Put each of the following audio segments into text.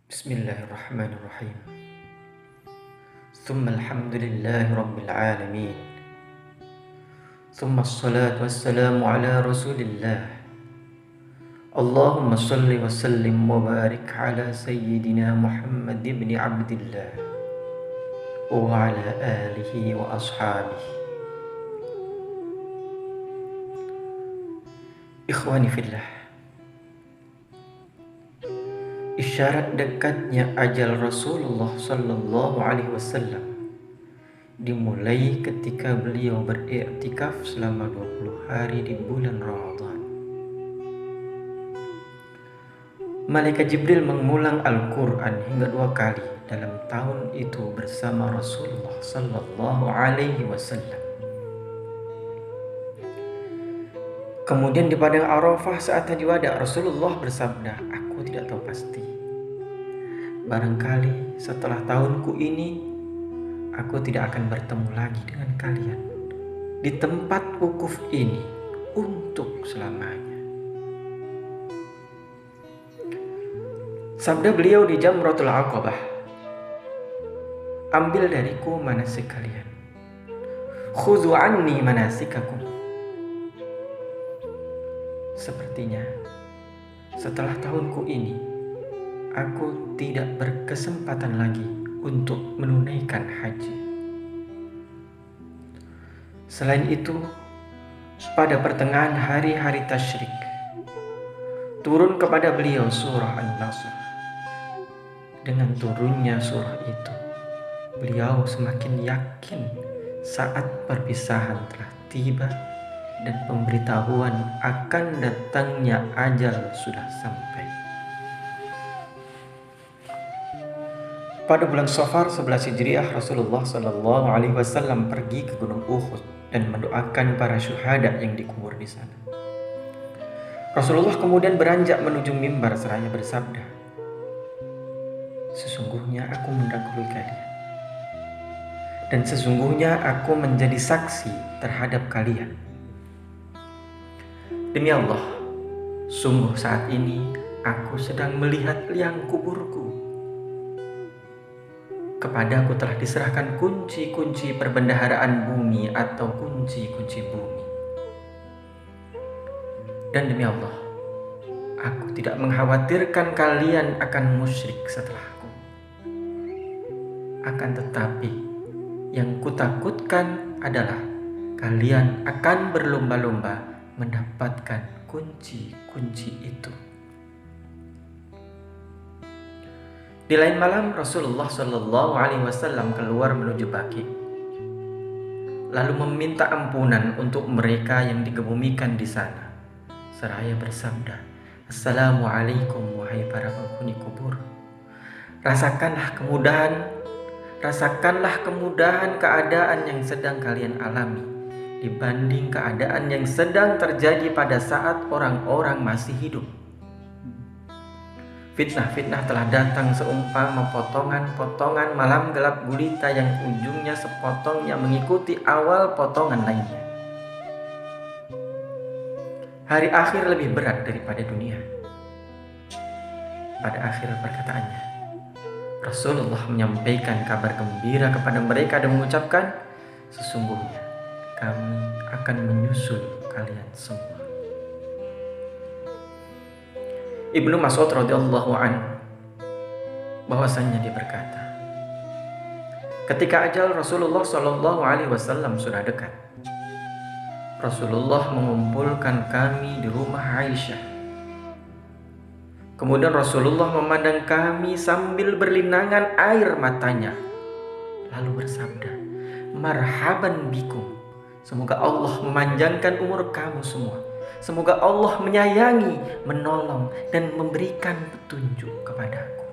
Bismillahirrahmanirrahim. Thumma alhamdulillahi rabbil alamin. Thumma assalatu wassalamu ala rasulillah. Allahumma salli wa sallim wa barik ala sayyidina Muhammad ibn Abdillah wa ala alihi wa ashabihi. Ikhwani fillah, isyarat dekatnya ajal Rasulullah sallallahu alaihi wasallam dimulai ketika beliau beriktikaf selama 20 hari di bulan Ramadan. Malaikat Jibril mengulang Al-Quran hingga 2 kali dalam tahun itu bersama Rasulullah sallallahu alaihi wasallam. Kemudian di padang Arafah saat haji wada, Rasulullah bersabda, "Aku tidak tahu pasti. Barangkali setelah tahunku ini, aku tidak akan bertemu lagi dengan kalian di tempat wukuf ini untuk selamanya." Sabda beliau di Jamratul Aqabah, "Ambil dariku manasik kalian. Khudhu anni manasikakum." Sepertinya setelah tahunku ini, aku tidak berkesempatan lagi untuk menunaikan haji. Selain itu, pada pertengahan hari-hari tasyrik, turun kepada beliau surah An-Nasr. Dengan turunnya surah itu, beliau semakin yakin saat perpisahan telah tiba dan pemberitahuan akan datangnya ajal sudah sampai. Pada bulan Safar 11 Hijriah, Rasulullah sallallahu alaihi wasallam pergi ke Gunung Uhud dan mendoakan para syuhada yang dikubur di sana. Rasulullah kemudian beranjak menuju mimbar seraya bersabda, "Sesungguhnya aku mendahului kalian, dan sesungguhnya aku menjadi saksi terhadap kalian. Demi Allah, sungguh saat ini aku sedang melihat liang kuburku. Kepadaku telah diserahkan kunci-kunci perbendaharaan bumi atau kunci-kunci bumi. Dan demi Allah, aku tidak mengkhawatirkan kalian akan musyrik setelahku. Akan tetapi, yang kutakutkan adalah kalian akan berlomba-lomba mendapatkan kunci-kunci itu." Di lain malam, Rasulullah Shallallahu Alaihi Wasallam keluar menuju Baqi, lalu meminta ampunan untuk mereka yang dikebumikan di sana, seraya bersabda, "Assalamualaikum wahai para penghuni kubur. Rasakanlah kemudahan keadaan yang sedang kalian alami dibanding keadaan yang sedang terjadi pada saat orang-orang masih hidup. Fitnah-fitnah telah datang seumpama potongan-potongan malam gelap gulita yang ujungnya sepotongnya mengikuti awal potongan lainnya. Hari akhir lebih berat daripada dunia." Pada akhir perkataannya, Rasulullah menyampaikan kabar gembira kepada mereka dan mengucapkan, "Sesungguhnya kami akan menyusul kalian semua." Ibnu Mas'ud radhiyallahu anhu bahwasanya dia berkata, ketika ajal Rasulullah sallallahu alaihi wasallam sudah dekat, Rasulullah mengumpulkan kami di rumah Aisyah. Kemudian Rasulullah memandang kami sambil berlinangan air matanya, lalu bersabda, "Marhaban bikum. Semoga Allah memanjangkan umur kamu semua. Semoga Allah menyayangi, menolong, dan memberikan petunjuk kepadaku.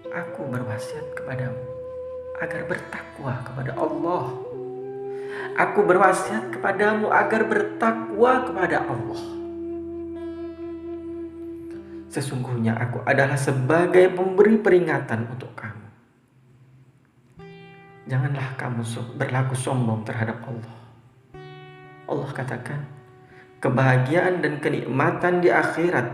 Aku berwasiat kepadamu agar bertakwa kepada Allah. Aku berwasiat kepadamu agar bertakwa kepada Allah. Sesungguhnya aku adalah sebagai pemberi peringatan untuk kamu. Janganlah kamu berlaku sombong terhadap Allah. Allah katakan, kebahagiaan dan kenikmatan di akhirat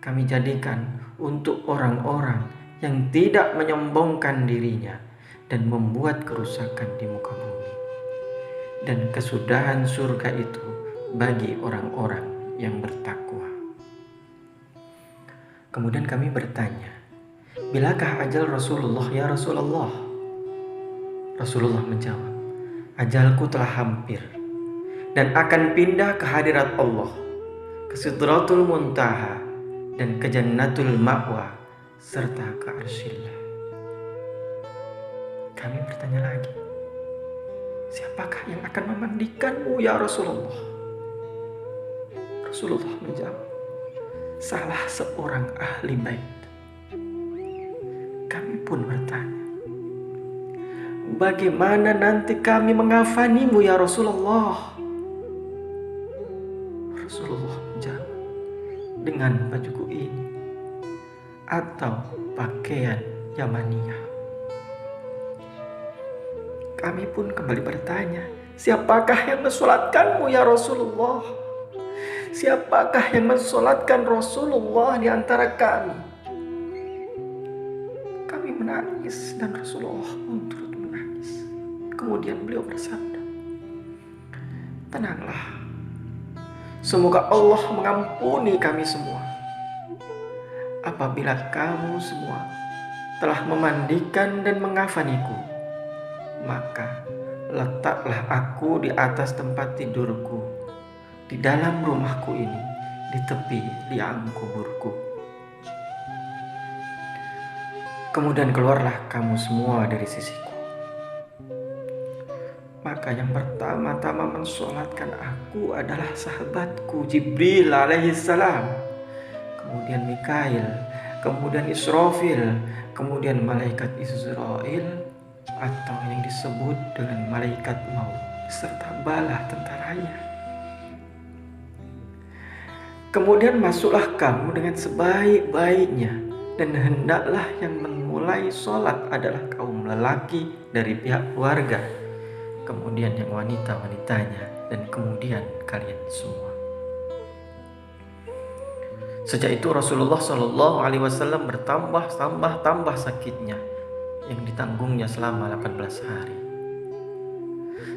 kami jadikan untuk orang-orang yang tidak menyombongkan dirinya dan membuat kerusakan di muka bumi. Dan kesudahan surga itu bagi orang-orang yang bertakwa. Kemudian kami bertanya, bilakah ajal Rasulullah ya Rasulullah? Rasulullah menjawab, ajalku telah hampir dan akan pindah ke hadirat Allah, ke Sidratul Muntaha dan ke Jannatul Ma'wa serta ke Arsyillah. Kami bertanya lagi, siapakah yang akan memandikanmu ya Rasulullah? Rasulullah menjawab, salah seorang ahli bait. Kami pun bertanya, bagaimana nanti kami mengafanimu ya Rasulullah? Rasulullah menjawab, dengan bajuku ini atau pakaian Yamaniyah. Kami pun kembali bertanya, siapakah yang mensolatkanmu ya Rasulullah? Siapakah yang mensolatkan Rasulullah di antara kami? Kami menangis dan Rasulullah pun turut menangis. Kemudian beliau bersabda, tenanglah, semoga Allah mengampuni kami semua apabila kamu semua telah memandikan dan mengafaniku, maka letaklah aku di atas tempat tidurku di dalam rumahku ini, di tepi liang kuburku. Kemudian keluarlah kamu semua dari sisiku. Maka yang pertama-tama mensolatkan aku adalah sahabatku Jibril alaihissalam, kemudian Mikail, kemudian Israfil, kemudian malaikat Israil atau yang disebut dengan malaikat maut serta bala tentaranya. Kemudian masuklah kamu dengan sebaik-baiknya, dan hendaklah yang memulai sholat adalah kaum lelaki dari pihak keluarga, kemudian yang wanita-wanitanya, dan kemudian kalian semua. Sejak itu Rasulullah SAW bertambah sakitnya yang ditanggungnya selama 18 hari.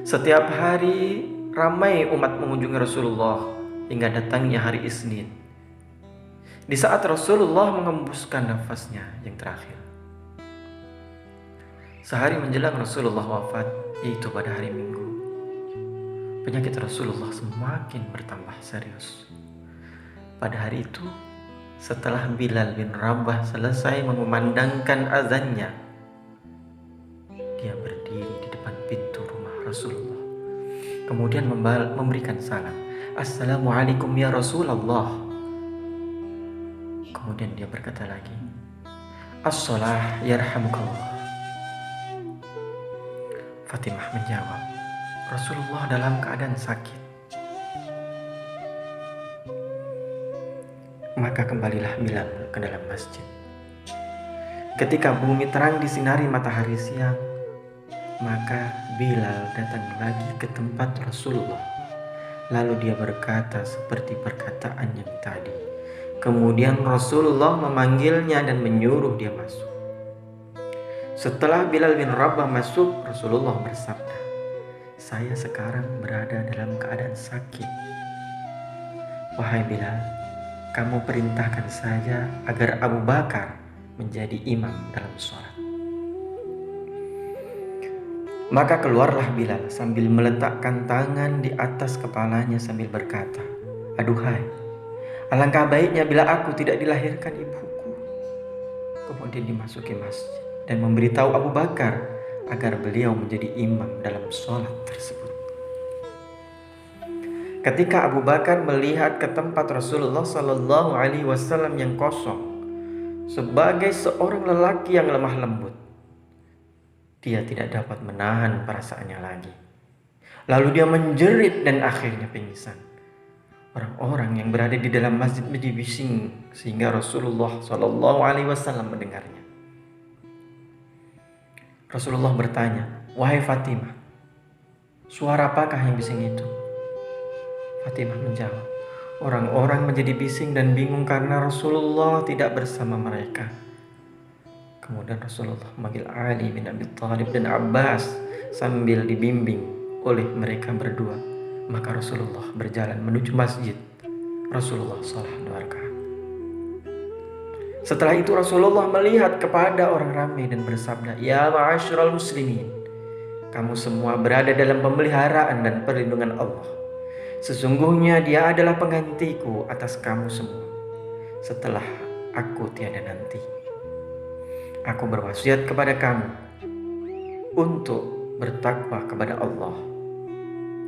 Setiap hari ramai umat mengunjungi Rasulullah hingga datangnya hari Isnin, di saat Rasulullah mengembuskan nafasnya yang terakhir. Sehari menjelang Rasulullah wafat, yaitu pada hari Minggu, penyakit Rasulullah semakin bertambah serius. Pada hari itu, setelah Bilal bin Rabah selesai mengumandangkan azannya, dia berdiri di depan pintu rumah Rasulullah, kemudian memberikan salam, Assalamualaikum ya Rasulullah. Kemudian dia berkata lagi, As-salah yarhamukallah. Fatimah menjawab, Rasulullah dalam keadaan sakit. Maka kembalilah Bilal ke dalam masjid. Ketika bumi terang disinari matahari siang, maka Bilal datang lagi ke tempat Rasulullah. Lalu dia berkata seperti perkataan yang tadi. Kemudian Rasulullah memanggilnya dan menyuruh dia masuk. Setelah Bilal bin Rabah masuk, Rasulullah bersabda, saya sekarang berada dalam keadaan sakit. Wahai Bilal, kamu perintahkan saja agar Abu Bakar menjadi imam dalam sholat. Maka keluarlah Bilal sambil meletakkan tangan di atas kepalanya sambil berkata, aduhai, alangkah baiknya bila aku tidak dilahirkan ibuku. Kemudian dimasuki masjid dan memberitahu Abu Bakar agar beliau menjadi imam dalam sholat tersebut. Ketika Abu Bakar melihat ke tempat Rasulullah SAW yang kosong, sebagai seorang lelaki yang lemah lembut, dia tidak dapat menahan perasaannya lagi. Lalu dia menjerit dan akhirnya pingsan. Orang-orang yang berada di dalam masjid menjadi bising sehingga Rasulullah SAW mendengarnya. Rasulullah bertanya, wahai Fatimah, suara apakah yang bising itu? Fatimah menjawab, Orang-orang menjadi bising dan bingung karena Rasulullah tidak bersama mereka. Kemudian Rasulullah memanggil Ali bin Abi Thalib dan Abbas sambil dibimbing oleh mereka berdua. Maka Rasulullah berjalan menuju masjid. Rasulullah salat 2 rakaat. Setelah itu Rasulullah melihat kepada orang ramai dan bersabda, "Ya ma'asyiral muslimin, kamu semua berada dalam pemeliharaan dan perlindungan Allah. Sesungguhnya Dia adalah penggantiku atas kamu semua setelah aku tiada nanti. Aku berwasiat kepada kamu untuk bertakwa kepada Allah,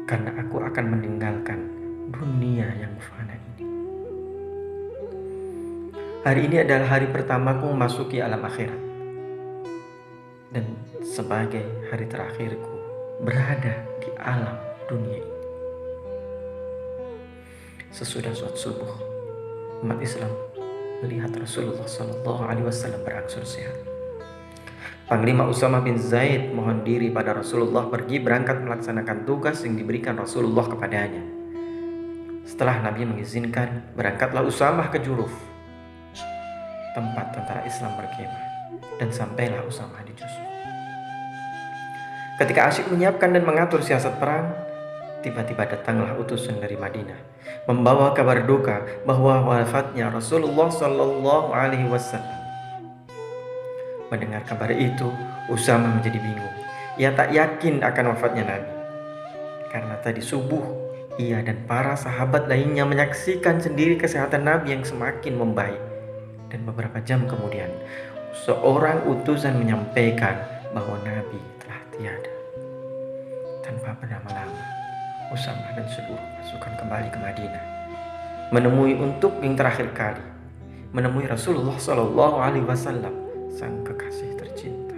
karena aku akan meninggalkan dunia yang fana ini." Hari ini adalah hari pertamaku memasuki alam akhirat, dan sebagai hari terakhirku berada di alam dunia ini. Sesudah sholat subuh, umat Islam melihat Rasulullah SAW berangsur sehat. Panglima Usamah bin Zaid mohon diri pada Rasulullah pergi berangkat melaksanakan tugas yang diberikan Rasulullah kepadanya. Setelah Nabi mengizinkan, berangkatlah Usamah ke Juruf, tempat tentara Islam berkemah, dan sampailah Usamah di Juruf. Ketika asyik menyiapkan dan mengatur siasat perang, tiba-tiba datanglah utusan dari Madinah membawa kabar duka bahwa wafatnya Rasulullah SAW. Mendengar kabar itu, Usamah menjadi bingung. Ia tak yakin akan wafatnya Nabi, karena tadi subuh ia dan para sahabat lainnya menyaksikan sendiri kesehatan Nabi yang semakin membaik. Dan beberapa jam kemudian, seorang utusan menyampaikan bahwa Nabi telah tiada. Tanpa berlama-lama, Usamah dan seluruh pasukan kembali ke Madinah, menemui untuk yang terakhir kali, menemui Rasulullah SAW, sang kekasih tercinta,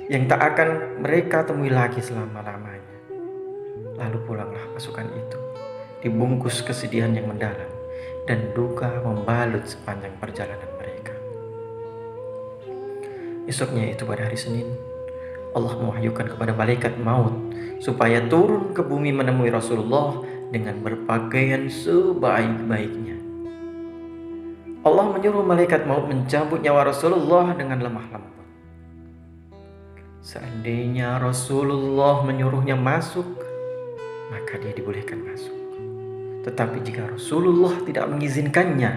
yang tak akan mereka temui lagi selama-lamanya. Lalu pulanglah pasukan itu, dibungkus kesedihan yang mendalam, dan duka membalut sepanjang perjalanan mereka. Esoknya itu pada hari Senin, Allah mewahyukan kepada malaikat maut supaya turun ke bumi menemui Rasulullah dengan berpakaian sebaik-baiknya. Allah menyuruh malaikat maut mencabut nyawa Rasulullah dengan lemah lembut. Seandainya Rasulullah menyuruhnya masuk, maka dia dibolehkan masuk. Tetapi jika Rasulullah tidak mengizinkannya,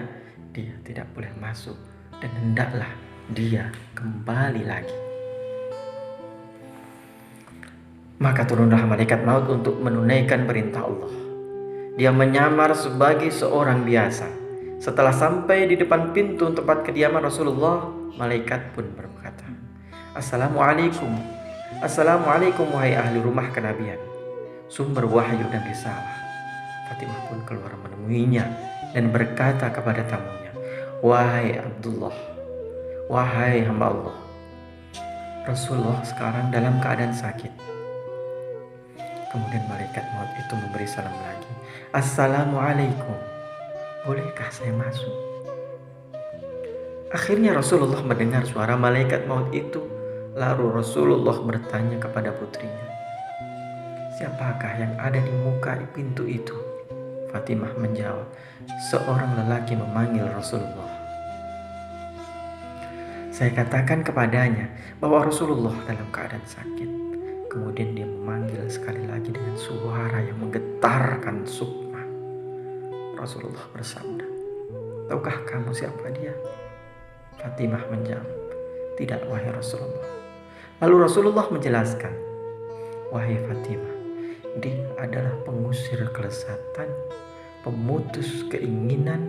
dia tidak boleh masuk, dan hendaklah dia kembali lagi. Maka turunlah malaikat maut untuk menunaikan perintah Allah. Dia menyamar sebagai seorang biasa. Setelah sampai di depan pintu tempat kediaman Rasulullah, malaikat pun berkata, Assalamualaikum wahai ahli rumah kenabian, sumber wahyu dan risalah. Fatimah pun keluar menemuinya dan berkata kepada tamunya, Wahai Abdullah, wahai hamba Allah, Rasulullah sekarang dalam keadaan sakit. Kemudian malaikat maut itu memberi salam lagi, Assalamualaikum, bolehkah saya masuk? Akhirnya Rasulullah mendengar suara malaikat maut itu. Lalu Rasulullah bertanya kepada putrinya, siapakah yang ada di muka pintu itu? Fatimah menjawab, seorang lelaki memanggil Rasulullah. Saya katakan kepadanya bahwa Rasulullah dalam keadaan sakit. Kemudian dia memanggil sekali lagi dengan suara yang menggetarkan sukma. Rasulullah bersabda, tahukah kamu siapa dia? Fatimah menjawab, tidak wahai Rasulullah. Lalu Rasulullah menjelaskan, wahai Fatimah, dia adalah pengusir kelezatan, pemutus keinginan,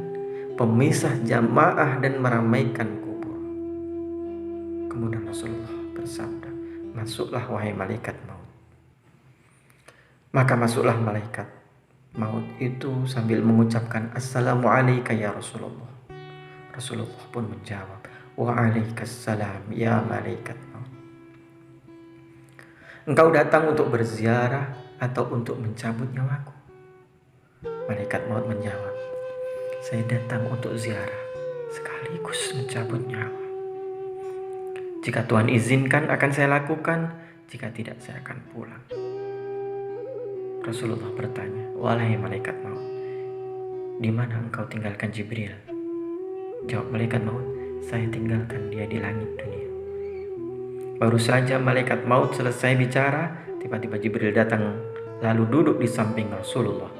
pemisah jamaah dan meramaikan kubur. Kemudian Rasulullah bersabda, masuklah wahai malaikat maut. Maka masuklah malaikat maut itu sambil mengucapkan Assalamualaikum ya Rasulullah. Rasulullah pun menjawab, Waalaikumsalam ya malaikat maut. Engkau datang untuk berziarah atau untuk mencabut nyawaku? Malaikat maut menjawab, saya datang untuk ziarah sekaligus mencabut nyawa. Jika Tuhan izinkan akan saya lakukan, jika tidak saya akan pulang. Rasulullah bertanya, wahai malaikat maut, "Di mana engkau tinggalkan Jibril?" Jawab malaikat maut, "Saya tinggalkan dia di langit dunia." Baru saja malaikat maut selesai bicara, tiba-tiba Jibril datang lalu duduk di samping Rasulullah.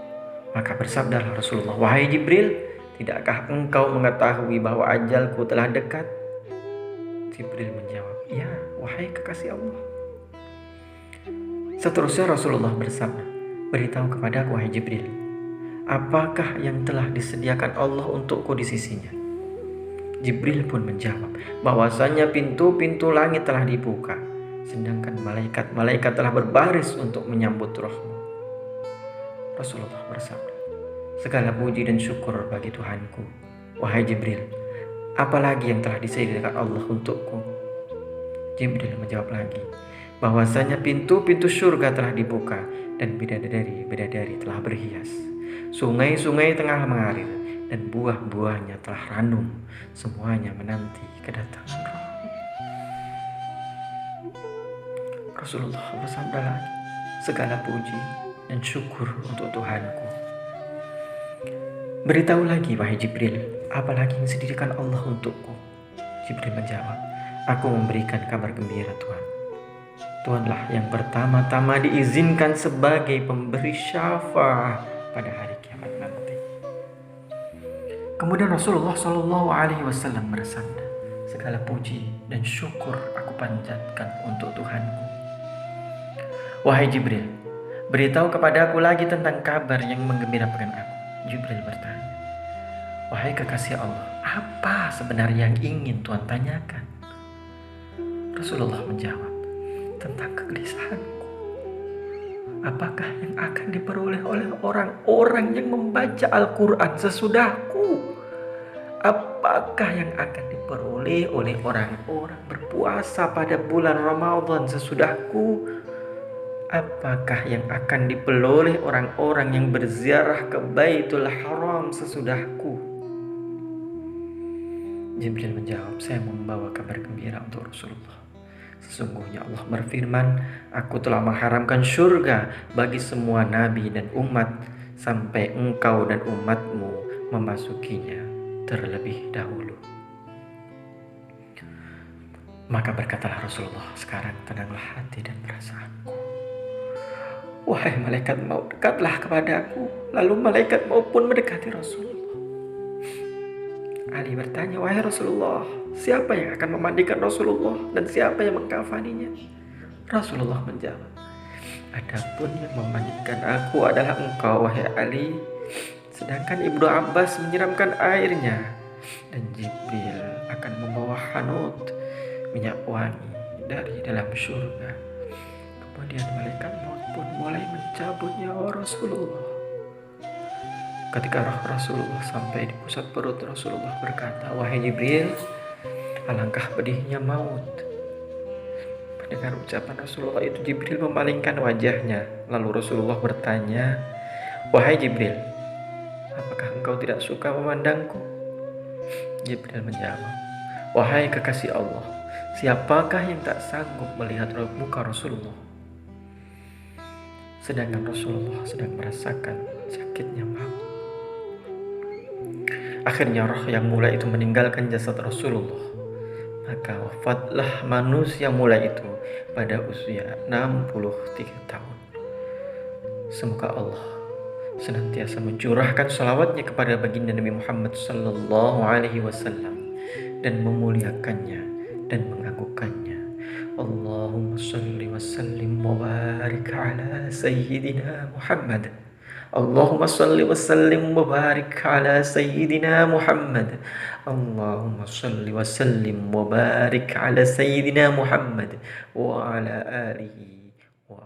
Maka bersabdalah Rasulullah, "Wahai Jibril, tidakkah engkau mengetahui bahwa ajalku telah dekat?" Jibril menjawab, "Ya, wahai kekasih Allah." Seterusnya Rasulullah bersabda, "Beritahu kepadaku, wahai Jibril, apakah yang telah disediakan Allah untukku di sisinya?" Jibril pun menjawab, bahwasanya pintu-pintu langit telah dibuka, sedangkan malaikat-malaikat telah berbaris untuk menyambut rohmu. Rasulullah bersabda, "Segala puji dan syukur bagi Tuhanku. Wahai Jibril, apalagi yang telah disediakan Allah untukku?" Jibril menjawab lagi, bahwasanya pintu-pintu surga telah dibuka dan bidadari-bidadari telah berhias. Sungai-sungai tengah mengalir dan buah-buahnya telah ranum. Semuanya menanti kedatangan Roh. Rasulullah bersabda lagi, "Segala puji dan syukur untuk Tuhanku." "Beritahu lagi, wahai Jibril, apalagi yang disediakan Allah untukku?" Jibril menjawab, "Aku memberikan kabar gembira, Tuhan. Tuhanlah yang pertama-tama diizinkan sebagai pemberi syafaat pada hari kiamat nanti." Kemudian Rasulullah Shallallahu Alaihi Wasallam bersabda, "Segala puji dan syukur aku panjatkan untuk Tuhanku." "Wahai Jibril, beritahu kepada aku lagi tentang kabar yang menggembirakan aku." Jibril bertanya, "Wahai kekasih Allah, apa sebenarnya yang ingin Tuhan tanyakan?" Rasulullah menjawab, "Tentang kegelisahanku. Apakah yang akan diperoleh oleh orang-orang yang membaca Al-Quran sesudahku? Apakah yang akan diperoleh oleh orang-orang berpuasa pada bulan Ramadan sesudahku? Apakah yang akan diperoleh orang-orang yang berziarah ke Baitul Haram sesudahku?" Jibril menjawab, "Saya membawa kabar gembira untuk Rasulullah. Sesungguhnya Allah berfirman, Aku telah mengharamkan surga bagi semua nabi dan umat sampai engkau dan umatmu memasukinya terlebih dahulu." Maka berkatalah Rasulullah, "Sekarang tenanglah hati dan perasaanku." Wahai malaikat maut, dekatlah kepadaku. Lalu malaikat maut pun mendekati Rasulullah. Ali bertanya, "Wahai Rasulullah, siapa yang akan memandikan Rasulullah dan siapa yang mengkafaninya?" Rasulullah menjawab, "Adapun yang memandikan aku adalah engkau, wahai Ali, sedangkan Ibnu Abbas menyiramkan airnya, dan Jibril akan membawa hanut minyak wangi dari dalam surga." Kemudian malaikat maut pun mulai mencabut nyawa Rasulullah. Ketika roh Rasulullah sampai di pusat perut, Rasulullah berkata, "Wahai Jibril, alangkah pedihnya maut." Mendengar ucapan Rasulullah itu, Jibril memalingkan wajahnya. Lalu Rasulullah bertanya, "Wahai Jibril, apakah engkau tidak suka memandangku?" Jibril menjawab, "Wahai kekasih Allah, siapakah yang tak sanggup melihat muka Rasulullah?" Sedangkan Rasulullah sedang merasakan sakitnya maut. Akhirnya roh yang mulai itu meninggalkan jasad Rasulullah. Maka wafatlah manusia mulai itu pada usia 63 tahun. Semoga Allah senantiasa mencurahkan salawatnya kepada baginda Nabi Muhammad sallallahu alaihi wasallam dan memuliakannya dan mengagungkannya. Allahumma salli wa sallim wa barik ala sayyidina Muhammad. Allahumma salli wa sallim wa barik ala sayyidina Muhammad. Allahumma salli wa sallim wa barik ala sayyidina Muhammad wa ala alihi wa